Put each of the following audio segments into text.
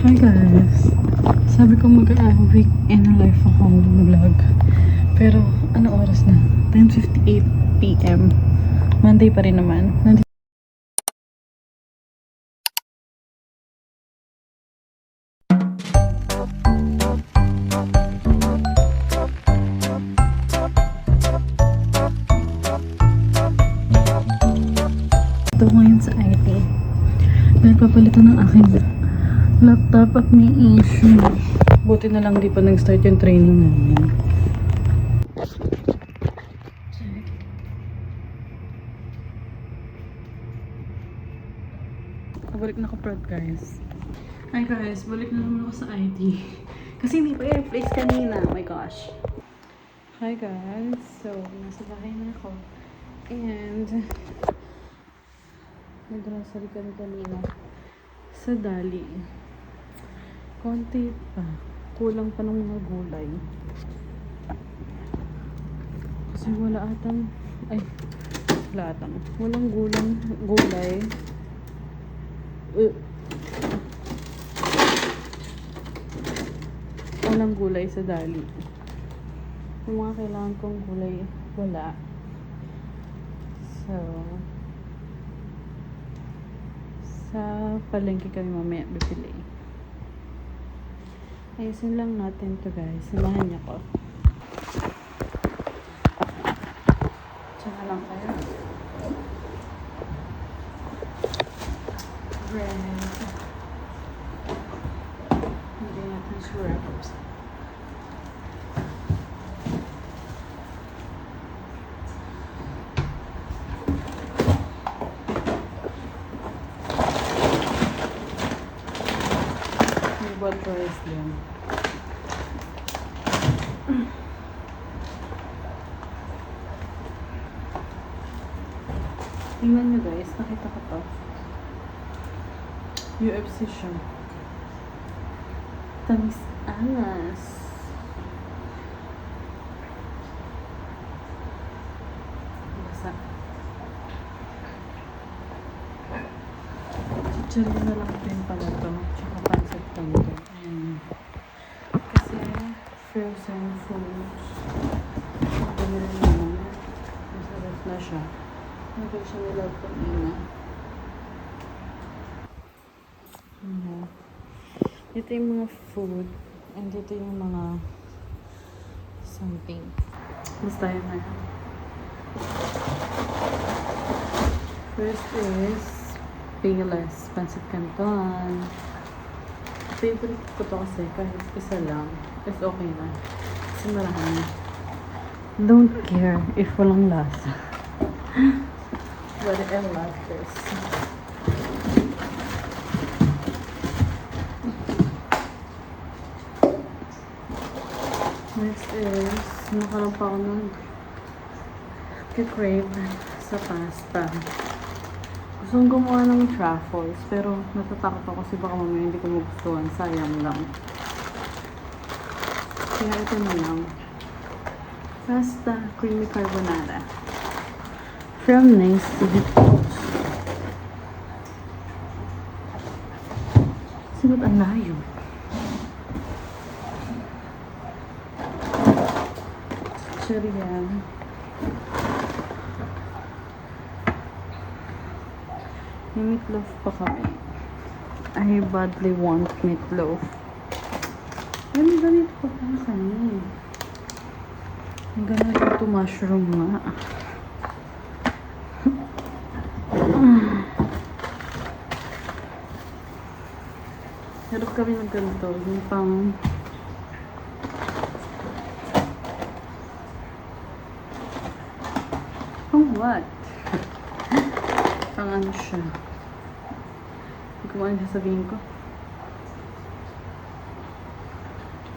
Hi guys! Sabi ko mag-week in life akong vlog. Pero ano oras na? 10:58 PM. Monday pa rin naman. Ito ngayon sa IT. Nagpapalitan ng aking laptop at may issue. Buti na lang di pa nag-start yung training namin. Balik na ko prod guys. Hi guys, balik na naman ako sa IT. Kasi hindi pa i-replace kanina. Oh my gosh. Hi guys. So, nasa bahay na ako. And nag-grocery kami kanina sa Dali. Konti pa. Kulang pa ng mga gulay. Kasi wala atang walang gulay. Walang gulay sa Dali. Yung mga kailangan kong gulay, wala. So, sa palengke kami mamaya bibili. Ayusin lang natin to guys. Samahan niyo ko. Tsaka lang kayo. Bread. Hindi natin sure. What rice din. Tingnan nyo guys, nakita ko to. UFC siya. Tamis angas. Basa. Chichari na lang din pala to. Tsaka pancit canton. Kasi frozen foods. Bumili naman. Masarap na siya. Hindi siya nila kanina. Dito yung mga food. And dito yung mga something. Basta yun na yan. First is Payless Pancit Canton. Favorite ko to kasi kahit isa lang is okay na. Kasi marami. Don't care if walang lasa. But I love this. Next is nakaroon pa ako ng crave sa pasta. Gusto kong gumawa ng truffles, pero natatakot ako kasi baka mamaya hindi ko magustuhan. Sayang lang. Kaya ito na lang. Pasta creamy carbonara. From Nice Foods. Sinot ang layo. Cherry yan. May meatloaf pa kami. I badly want meatloaf. Ay, may ganito pa pala kami. May ganito mushroom nga. Meron kami ng ganito. Yung pang what? Pang ano siya? Hindi ko ano sasabihin ko.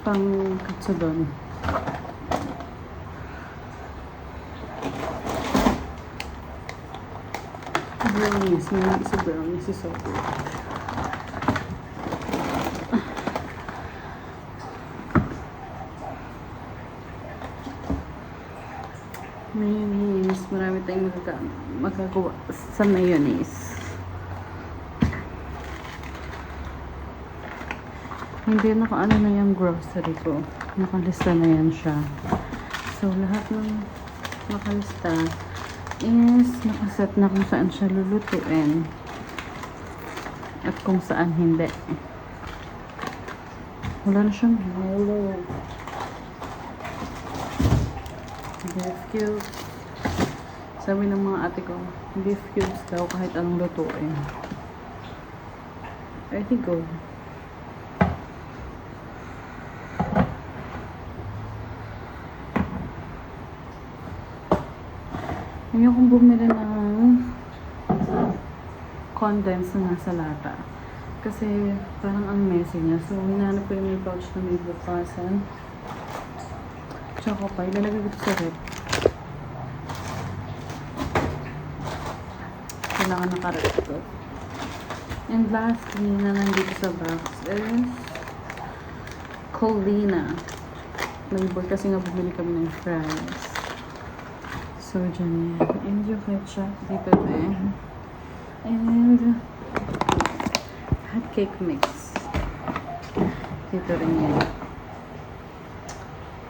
Pang katsudon. Brownies. May isa brownies. Isa so mayonnaise. Marami tayong magagawa sa mayonnaise. Hindi, nakaano na yung grocery ko. Nakalista na yan siya. So, lahat ng nakalista is nakaset na kung saan siya lulutuin at kung saan hindi. Wala na siyang hello. Beef cubes. Sabi ng mga ate ko, beef cubes daw kahit anong lutuin. Ready, go. Ngayon kong bumili ng condensed na nasa lata. Kasi parang ang messy niya. So, hinanap ko yung may pouch na may bukasan. Choco pie. Lalagay ko ito sa rep. Kailangan nakarep ko. And lastly, na nandito sa box is Colina. Nag-board kasi nga bumili kami ng fries. So, dyan yan. And yung ketchup dito din. And hot cake mix. Dito rin yan.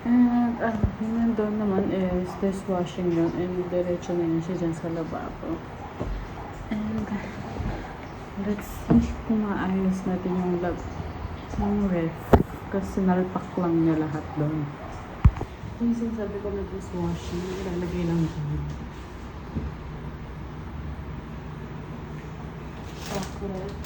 And, yun doon naman is dishwashing yun. And diretso na yun siya dyan sa lababo. And, let's see kung maayos natin yung ref. Kasi nalpak lang niya lahat doon. Yung sinasabi ko na dishwashing, ilalagay lang doon. Chocolate.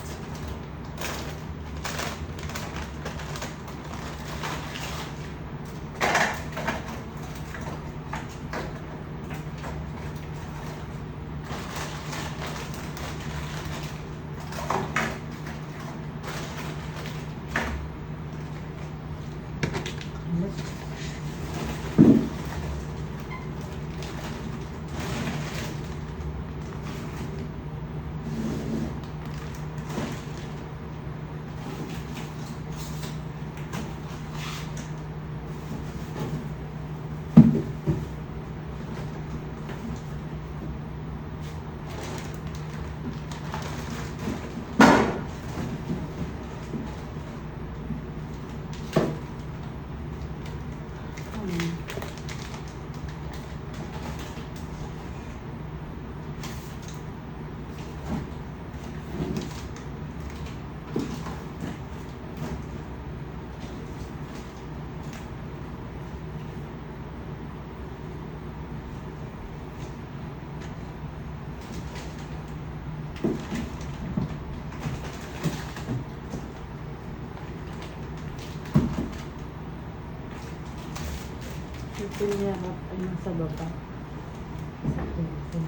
Yung yarap ay nasa baba. Sa pinto.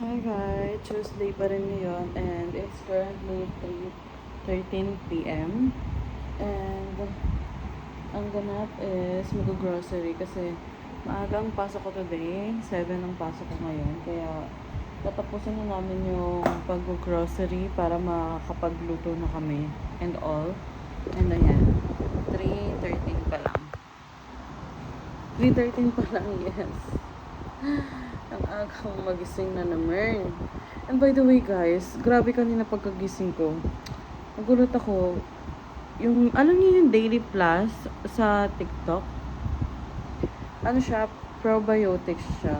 Hi guys, Tuesday pa rin ngayon and it's currently 3:13 p.m. And ang ganap is mag-grocery kasi maaga ang pasok ko today, 7 ang pasok ko ngayon. Kaya tatapusin na namin yung pag-grocery para makakapagluto na kami and all. And ayan, 3:13 pa lang. 3:13 pa lang, yes. Ang agang magising na naman. And by the way guys, grabe kanina pagkagising ko. Nagulat ako. Yung, alam niyo yung Daily Plus sa TikTok? Ano siya? Probiotics siya.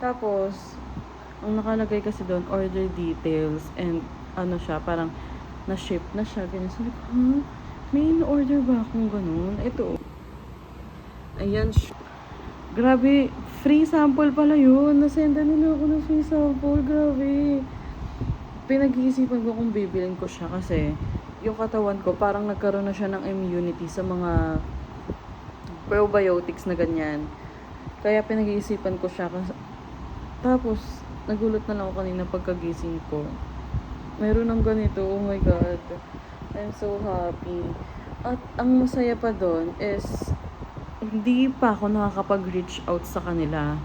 Tapos, Ang nakalagay kasi doon, order details and ano siya, parang na-ship na siya. Ganyan. Sabi ko, may in-order ba akong ganun? Ito. Ayan. Grabe, free sample pala yun. Nasenda nila ako ng free sample. Grabe. Pinag-iisipan ko kung bibilin ko siya kasi yung katawan ko parang nagkaroon na siya ng immunity sa mga probiotics na ganyan. Kaya pinag-iisipan ko siya. Tapos, nagulat na lang ako kanina pagkagising ko. Meron ng ganito. Oh my God. I'm so happy. At ang masaya pa doon is hindi pa ako nakakapag-reach out sa kanila.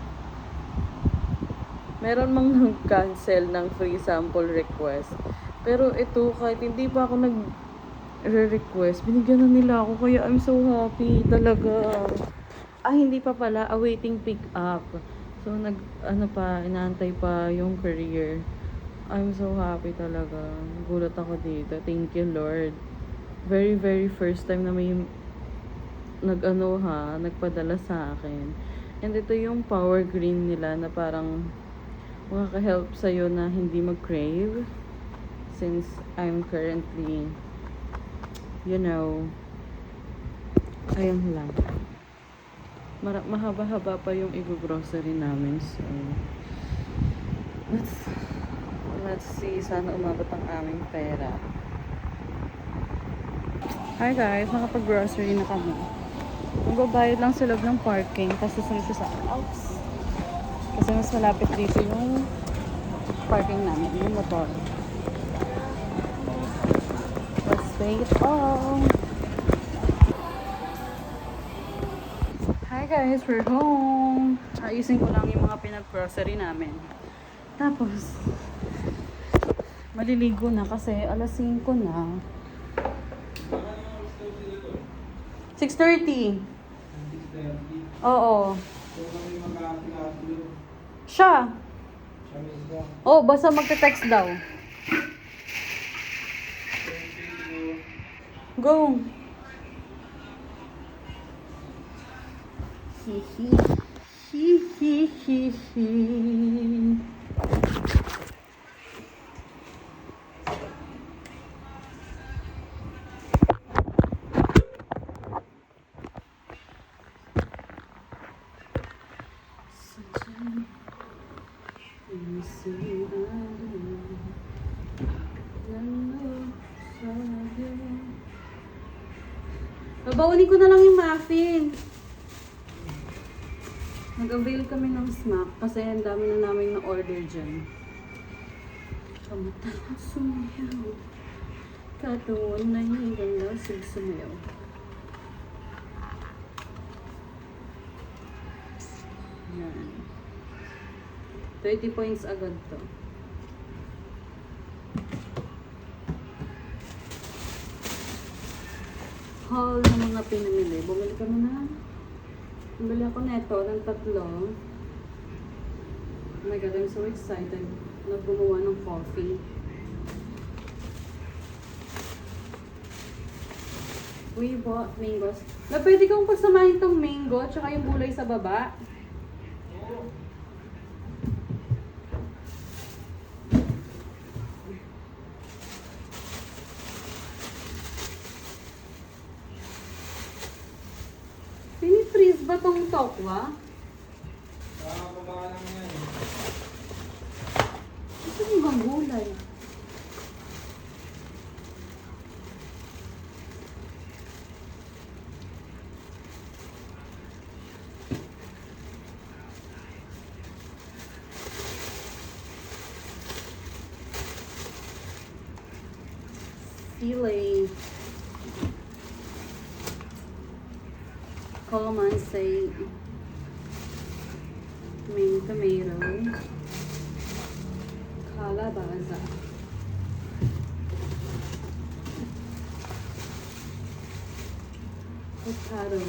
Meron mang nag-cancel ng free sample request. Pero ito, kahit hindi pa ako nag-request, binigyan na nila ako. Kaya I'm so happy talaga. Hindi pa pala. Awaiting pick up. So, inaantay pa yung career. I'm so happy talaga. Gulat ako dito. Thank you, Lord. Very, very first time na may nagpadala sa akin. And ito yung power green nila na parang makaka-help sa'yo na hindi mag-crave. Since I'm currently, ayun lang. Mahaba-haba pa yung i-grocery namin. So, let's see. Sana umabot ang aming pera. Hi guys, nakapag-grocery na kami. Magbabayad lang sa loob ng parking kasi susunod sa house. Kasi mas malapit dito yung parking namin, yung motor. Let's wait. Hi guys, we're home. Ayusin ko lang yung mga pinag-grocery namin. Tapos, maliligo na kasi alas 5 na. 6:30. Oo. Siya. Oh, basta magte-text daw. Go. Hihi. Hihihihi. Babawalin ko na lang yung muffin. Nag-avail kami ng smack kasi ang dami na namin na-order dyan. Kamutan at sumayaw. Katuon na higang lasig sumayaw. Yan. 30 points agad to. Haul ng mga pinamili. Bumili ka na. Bumili ako neto ng 3. Oh my God, I'm so excited na gumawa ng coffee. We bought mangoes. Na pwede kong pagsamahin tong mango at saka yung gulay sa baba. Pini-freeze ba tong tokwa? Nakakababa lang yan. Ito yung bang gulay. Sili. Calamansi. Main tomato. Calabaza. Avocado.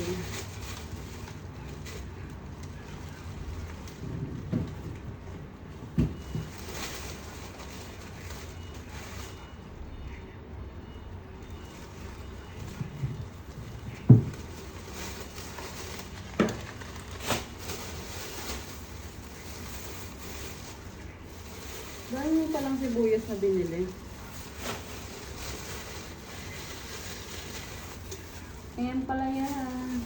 Dahil palang sibuyas na binili. Ayan pala yan.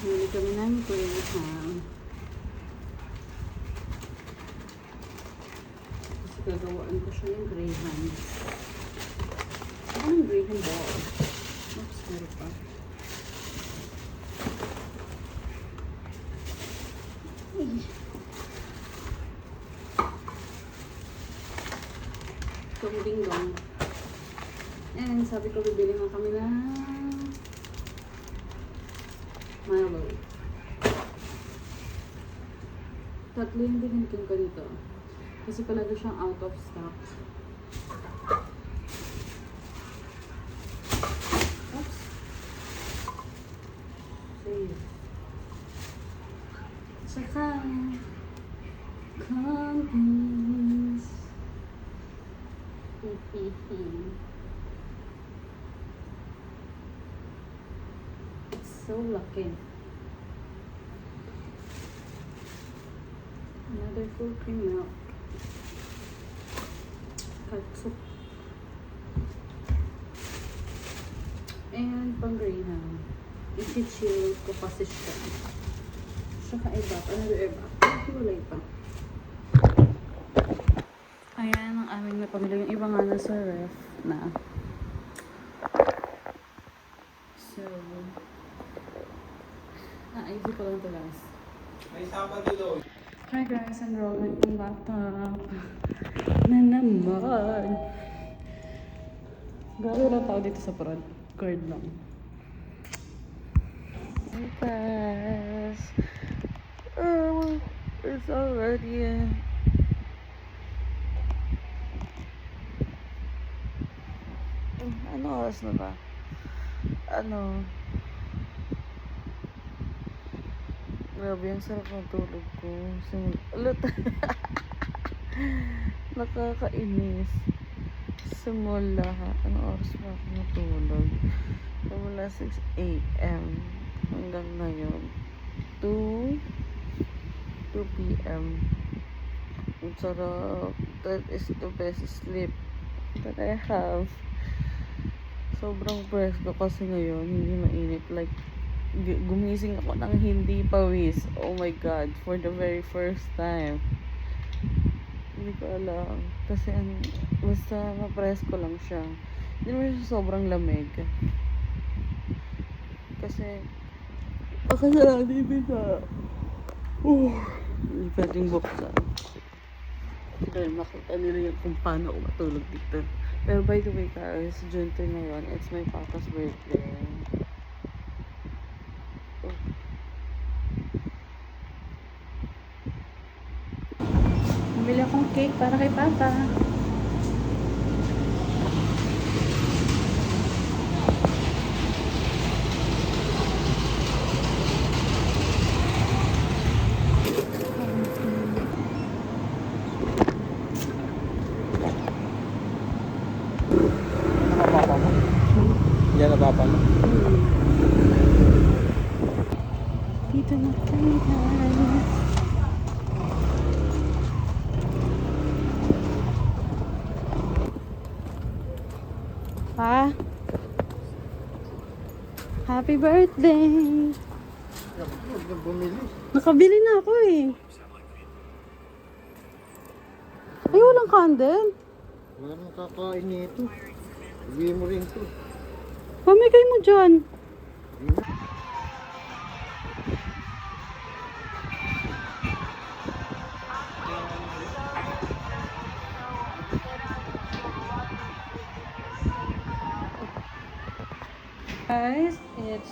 Huli kami ng graham. Kasi gagawaan ko siya ng graham. Ano yung graham ball? Oops, meron pa. Ding-dong. And sabi ko bibili nga kami ng Milo. Tatlo yung binigyan ko dito. Kasi palagi siyang out of stock. Oops. Save. Saka companies. It's so lucky. Another full cream milk. Katsup. And pang-graham. Isi-chill ko kasi siya. Saka iba. Another iba. Kulay pa. Ayan ang aming napamili. Yung iba nga nasa ref na. So, ayusin ko lang ito guys. May Sabado daw. Hi guys, enrollment ng laptop. Na naman. Garo lang tao dito sa front. Card lang. Hey guys. Oh, it's already ano oras na ba? Grabe, ang sarap ng tulog ko. Nakakainis. Simula, ano oras ba ako natulog? Simula 6 a.m. hanggang ngayon. 2 p.m. Ang sarap. That is the best sleep that I have. Sobrang presko kasi ngayon, hindi mainit. Like, gumising ako ng hindi pawis. Oh my God, for the very first time. Hindi ko alam. Kasi basta mapresko lang siya. Hindi naman siya sobrang lamig. Kasi, akasarali bita. Hindi pwedeng buksan. Dahil makita nila yung kung paano ako matulog dito. Pero by the way guys, June 2 ngayon, it's my papa's birthday. Bumili akong cake para kay Papa. Yan na papa mo. Dito na kami guys. Pa? Happy birthday! Bumili. Nakabili na ako eh. Ay, walang candle. Wala nang kakain nito. Ibigay mo rin to. Pamigay mo dyan. Guys, it's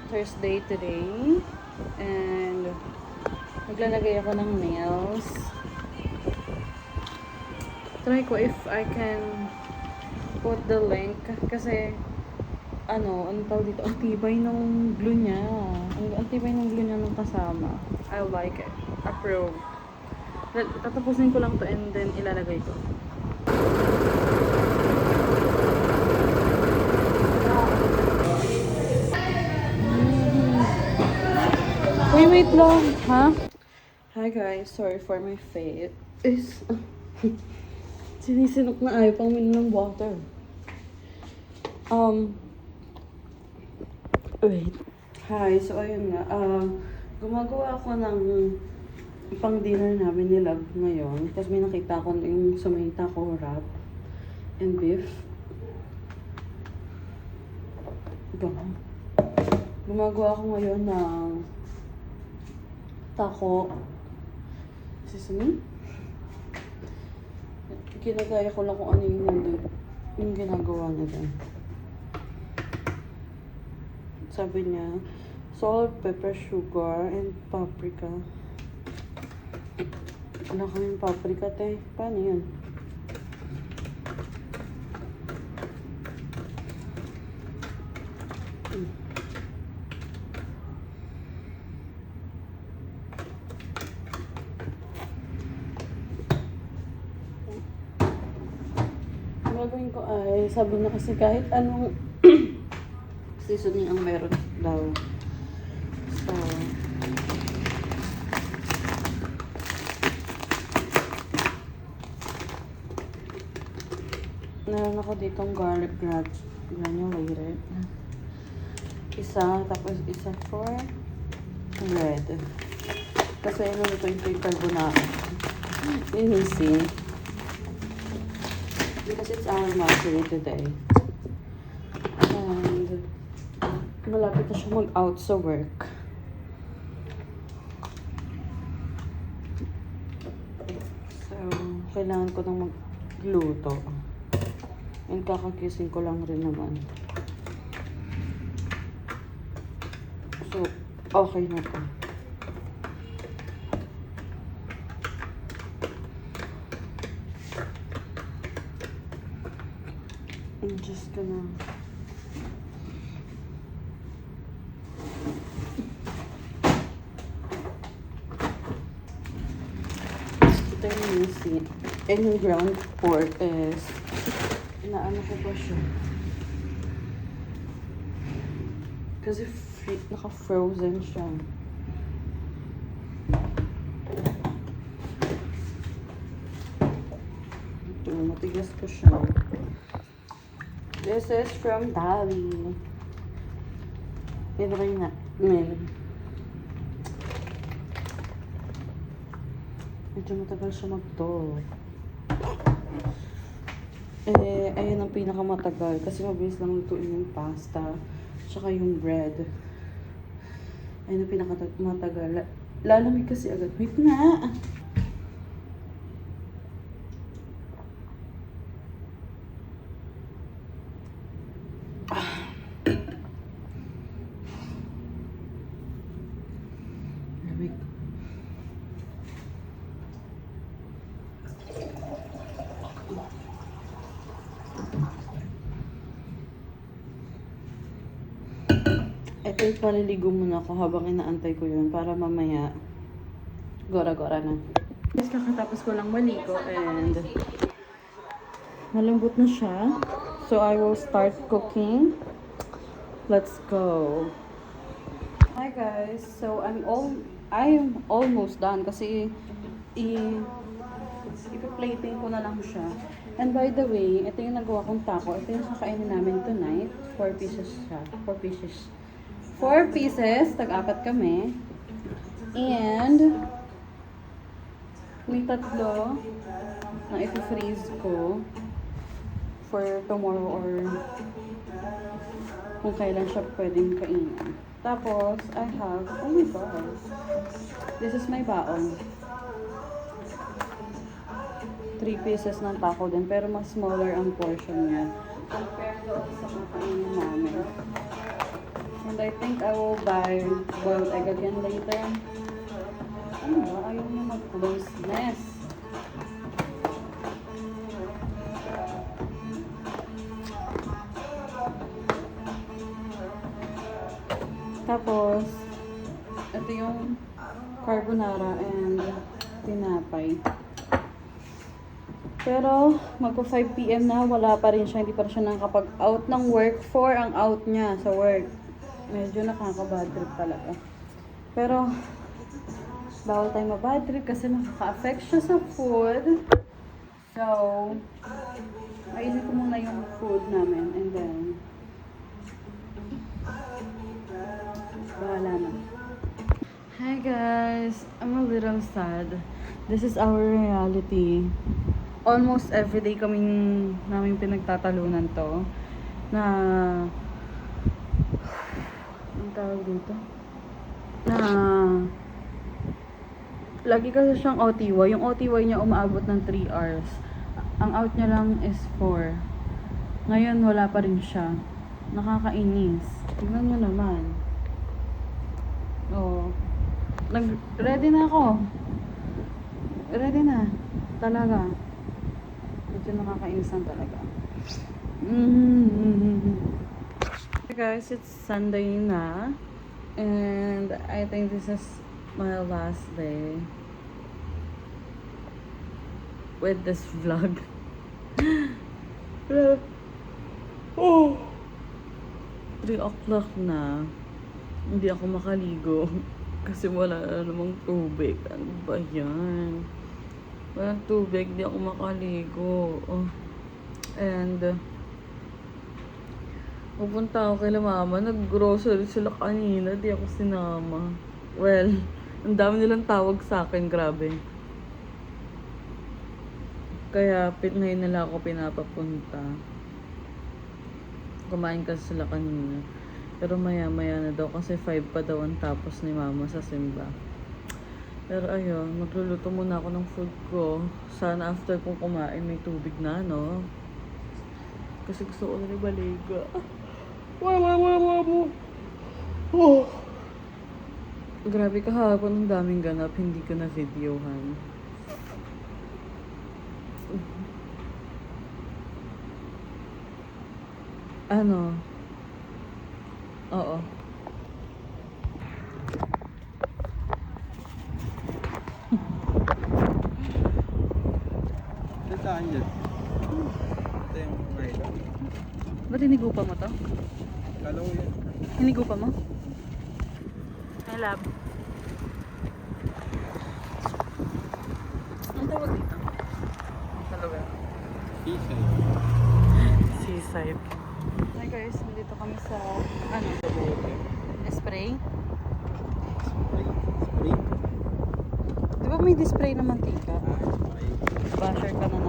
Thursday today. And maglalagay ako ng nails. Try ko if I can put the link. Kasi ano tawag dito, ang tibay ng glue niya. Ang tibay ng glue niya nung kasama. I like it. Approve. Tatapusin ko lang to and then ilalagay ko. Wait lang. Ha? Hi guys, sorry for my face. Sinisinok na ayaw pang uminom ng water. Wait. Hi, so ayun nga. Gumagawa ako ng pang dinner namin ni Love ngayon. Kasi may nakita ko yung sumita ko wrap and beef. Gumagawa ako ngayon ng taco sesame. Ginagaya ko lang kung ano yung nandun, yung ginagawa nila. Sabi niya, salt, pepper, sugar, and paprika. Wala kaming paprika, te. Paano yun? Gagawin ko ay, sabi na kasi kahit anong seasoning ang meron daw. So, meron ako ditong garlic granulated. Isa, tapos isa for red. Kasi ano ito yung carbonara. Linisin. Because it's our anniversary today. And malapit na siya mag-out sa work. So, kailangan ko nang magluto. And kakagising ko lang rin naman. So, okay na to. I'm just gonna ito yung missing. And yung ground pork is inaano ko pa siya. Kasi naka-frozen siya. Ito, matigas pa siya. This is from Dali. Ilagay na. Medyo matagal siya mag-to. Ayun ang pinakamatagal. Kasi mabilis lang lutuin yung pasta. Tsaka yung bread. Ayun ang pinakamatagal. Lalamig kasi agad. Wait na! Ito yung paliligo muna ako habang inaantay ko yun para mamaya gora-gora na. Guys, kakatapos ko lang maligo and malambot na siya. So I will start cooking. Let's go. Hi guys. So I'm almost done kasi ipi-plating ko na lang siya. And by the way, ito yung nagawa kong taco. Ito yung kakainin namin tonight. 4 pieces siya. 4 pieces. 4 pieces, tag-apat kami. And may tatlo na ito-freeze ko for tomorrow or kung kailan siya pwedeng kainin. Tapos, I have, oh my gosh, this is my baon. 3 pieces ng taco din, pero mas smaller ang portion niya compared doon sa kakainin namin. And I think I will buy boiled egg again later. Ano ba? Ayaw niya mag-closeness. Tapos, ito yung carbonara and tinapay. Pero, magpo 5 PM na, wala pa rin siya. Hindi pa rin siya nakakapag-out ng work. 4 ang out niya sa work. Medyo nakaka-bad trip talaga. Pero, bawal tayo mabad trip kasi makaka-affect siya sa food. So, ayusin ko muna yung food namin and then, bahala na. Hi guys! I'm a little sad. This is our reality. Almost everyday kaming namin pinagtatalunan to. Na, ang tawag dito? Na, lagi kasi siyang OTY. Yung OTY niya umaabot ng 3 hours. Ang out niya lang is 4. Ngayon, wala pa rin siya. Nakakainis. Tignan nyo naman. Oh. Ready na ako. Ready na. Talaga. Medyo nakakainis lang talaga. Hey guys, it's Sunday na. And I think this is my last day with this vlog. Oh! 3 o'clock na. Hindi ako makaligo. Kasi wala na namang tubig. Ano ba yan? Walang tubig, di ako makaligo. Oh. And pupunta ako kay mama. Nag-grocery sila kanina. Di ako sinama. Well, ang dami nilang tawag sa akin. Grabe. Kaya ngayon nila ako pinapapunta. Kumain kasi sila kanina. Pero maya-maya na daw kasi 5 pa daw ang tapos ni mama sa simba. Pero ayun, magluluto muna ako ng food ko. Sana after kong kumain may tubig na, no? Kasi gusto ko na rin baliga. Oh. Grabe kahapon, ang daming ganap, hindi ko na videohan. Ano? Oo. Saan dyan? Ito yung Milo. Ba't hinigupa mo to? Kalaw yan. Hinigupa mo? Hi, lab. Ang tawag dito? Talaga. Isay. Seaside. Hi guys, nandito kami sa, ano? Spray? Spray. Di ba may display na mantika? Okay. Basher ka na